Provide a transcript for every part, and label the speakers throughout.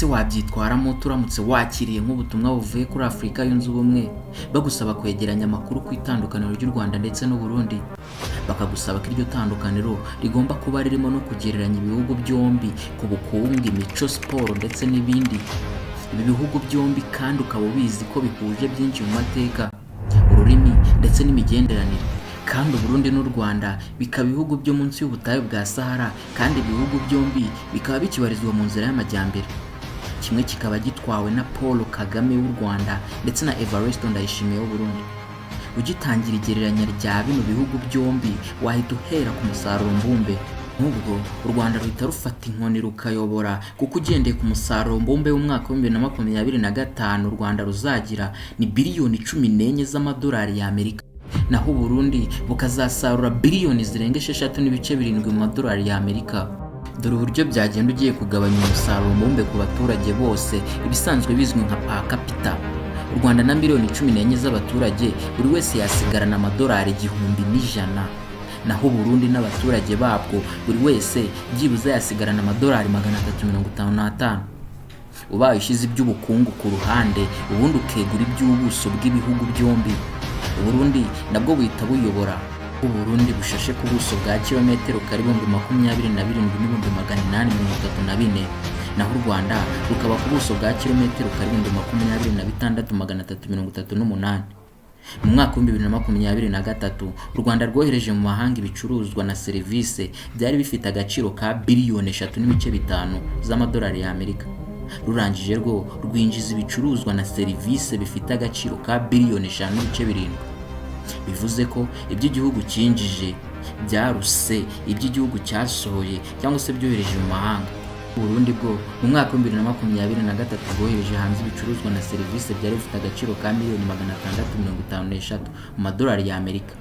Speaker 1: ese wabyitwaramo turamutse wakiriye nk'ubutumwa buvuye kuri Afurika yunze ubumwe bagusaba kwegeranya amakuru ku itandukaniro ry'u Rwanda ndetse n'u Burundi, bakagusaba ko iryo tandukaniro rigomba kuba ririmo no kugereranya ibihugu byombi ku bukungu, imico, siporo ndetse n'ibindi. Ibi bihugu byombi kandi ukaba ubizi ko bihuje byinshi mu mateka, ururimi ndetse n'imigenderanire, kandi Burundi n'u Rwanda bikaba ibihugu byo munsi y'ubutayu bwa Sahara, kandi ibihugu byombi bikaba bikibarizwa mu nzira y'amajyambere. Kimwe kikaba gitwawe na Paul Kagame w'u Rwanda ndetse na Evariste Ndayishimiye w'u Burundi. Ugitangira igereranya rya bino bihugu byombi wahita uhera ku musaruro mbumbe. Nk'ubwo u Rwanda ruhita rufata inkoni rukayobora, kuko ugendeye ku musaruro mbumbe w'umwaka wa 2025 u Rwanda ruzagira ni biliyoni 14 z'amadolari y'Amerika, naho u Burundi bukazasarura biliyoni zirenga 6.7 mu madolari y'Amerika. Dore uburyo byagenda ugiye kugabanya umusaruro mbumbe ku baturage bose, ibisanzwe bizwi nka per capita. U Rwanda na miliyoni 14 z'abaturage, buri wese yasigarana amadolari 1,100, naho Burundi n'abaturage babwo buri wese byibuze yasigarana amadolari 355. Ubaye ushyize iby'ubukungu ku ruhande, ubundi ukegura iby'ubuso bw'ibihugu byombi, Burundi nabwo buhita buyobora. Burundi bushashe ku buso bwa kilometero kari 27,834, naho u Rwanda rukaba ku buso bwa kilometero kari 26,338. Mu mwaka wa 2023 u Rwanda rwohereje mu mahanga ibicuruzwa na serivisi byari bifite agaciro ka biliyoni 3.5 z'amadolari y'Amerika. Rurangije rwo rwinjiza ibicuruzwa na serivisi bifite agaciro ka biliyoni 5.7. Bivuze ko ibyo igihugu cyinjije byaruse ibyo igihugu cyasohoye cyangwa se byohereje mu mahanga. Burundi bwo mu mwaka wa 2023 bwohereje hanze ibicuruzwa na serivisi byari bifite agaciro ka miliyoni 655 mu madolari y'Amerika.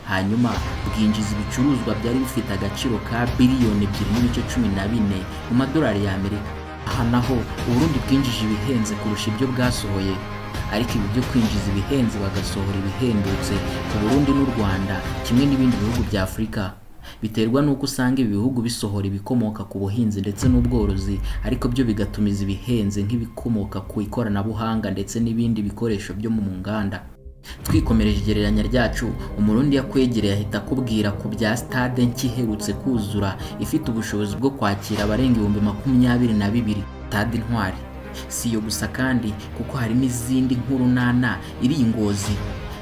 Speaker 1: Hanyuma bwinjiza ibicuruzwa byari bifite agaciro ka biliyoni 2.14 mu madolari y'Amerika. Aha naho Burundi bwinjije ibihenze kurusha ibyo bwasohoye. Ariko ibi byo kwinjiza ibihenze bagasohora ibihendutse ku Burundi n'u Rwanda kimwe n'ibindi bihugu bya Afurika biterwa n'uko usanga ibi bihugu bisohora ibikomoka ku buhinzi ndetse n'ubworozi, ariko byo bigatumiza ibihenze nk'ibikomoka ku ikoranabuhanga ndetse n'ibindi bikoresho byo mu nganda. Twikomereje igereranya ryacu, Umurundi yakwegereye ahita akubwira ku bya stade nkiherutse kuzura ifite ubushobozi bwo kwakira abarenga 22,000, Stade Intwari. Si yo gusa kandi kuko hari n'izindi nkuru nana iri i Ngozi,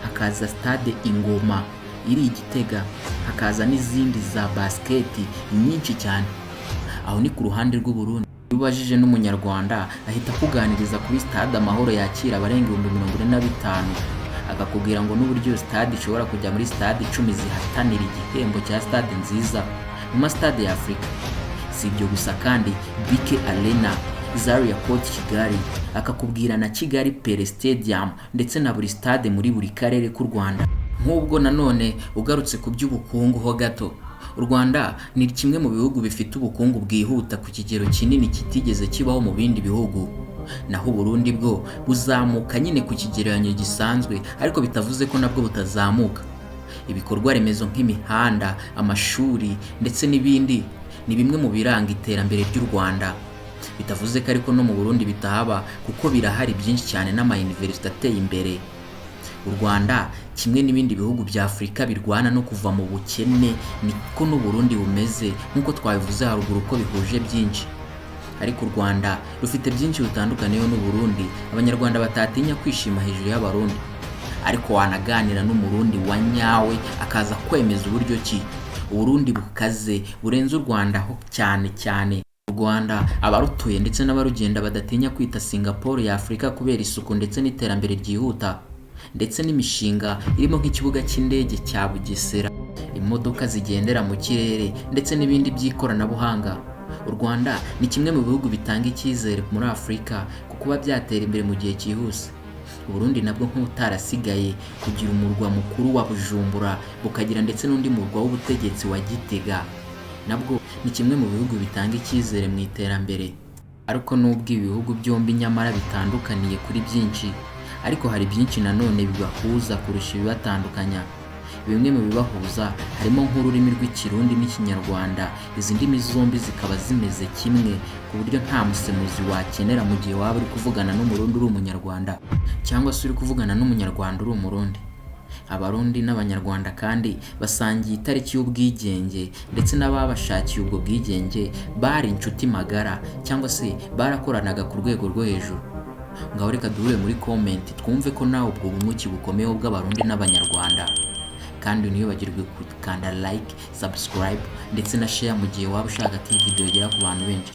Speaker 1: hakaza Stade Ingoma iri i Gitega, hakaza n'izindi za basketi nyinshi cyane. Aho ni ku ruhande rw'u Burundi. Ubajije n'umunyarwanda ahita kuganiriza kuri Stade Amahoro yakira abarenga 45,000, akakubwira ngo n'uburyo stade ishobora kujya muri stade 10 zihatanira igihembo cya stade nziza mu ma stade ya Afurika. Si ibyo gusa kandi BK Arena, Zaria Port Kigali, akakubwira na Kigali Pele Stadium ndetse na buri stade muri buri karere k'u Rwanda. Nk'ubwo nanone ugarutse ku by'ubukungu ho gato, u Rwanda ni kimwe mu bihugu bifite ubukungu bwihuta ku kigero kinini kitigeze kibaho mu bindi bihugu, naho Burundi bwo buzamuka nyine ku kigereranyo gisanzwe, ariko bitavuze ko nabwo butazamuka. Ibikorwa remezo nk'imihanda, amashuri ndetse n'ibindi ni bimwe mu biranga iterambere ry'u Rwanda. Bitavuze ko ariko no mu Burundi bitahaba, kuko birahari byinshi cyane n'ama-university ateye imbere. U Rwanda kimwe n'ibindi bihugu bya Afurika birwana no kuva mu bukene, niko n'u Burundi bumeze nk'uko twabivuze haruguru ko bihuje byinshi. Ariko u Rwanda rufite byinshi bitandukaniyeho n'u Burundi, abanyarwanda batatinya kwishima hejuru y'abarundi. Ariko wanaganira n'umurundi wa nyawe akaza kwemeza uburyo ki u Burundi bukaze burenze u Rwanda ho cyane cyane. U Rwanda abarutuye ndetse n'abarugenda badatinya kwita Singapore ya Afurika kubera isuku ndetse n'iterambere ryihuta, ndetse n'imishinga irimo nk'ikibuga cy'indege cya Bugesera, imodoka zigendera mu kirere ndetse n'ibindi by'ikoranabuhanga. U Rwanda ni kimwe mu bihugu bitanga icyizere muri Afurika kuko kuba byatera imbere mu gihe cyihuse. Burundi nabwo nk'utarasigaye kugira umurwa mukuru wa Bujumbura, bukagira ndetse n'undi murwa w'ubutegetsi wa Gitega, nabwo ni kimwe mu bihugu bitanga icyizere mu iterambere. Ariko nubwo ibihugu byombi nyamara bitandukaniye kuri byinshi, ariko hari byinshi nanone bibahuza kurusha ibibatandukanya. Bimwe mu bibahuza harimo nk'ururimi rw'Ikirundi n'Ikinyarwanda, izi ndimi zombi zikaba zimeze kimwe ku buryo nta musemuzi wakenera mu gihe waba uri kuvugana n'Umurundi uri Umunyarwanda cyangwa se uri kuvugana n'Umunyarwanda uri Umurundi. Abarundi n'Abanyarwanda kandi basangiye itariki y'ubwigenge, ndetse n'ababashakiye ubwo bwigenge bari inshuti magara cyangwa se barakoranaga ku rwego rwo hejuru. Ngaho reka duhure muri comment twumve ko nawe ubwo bumwe bukomeye bw'Abarundi n'Abanyarwanda. Kandi ntiyibagirwe gukanda like, subscribe ndetse na share mu gihe waba ushaka ko iyi video igera ku bantu benshi.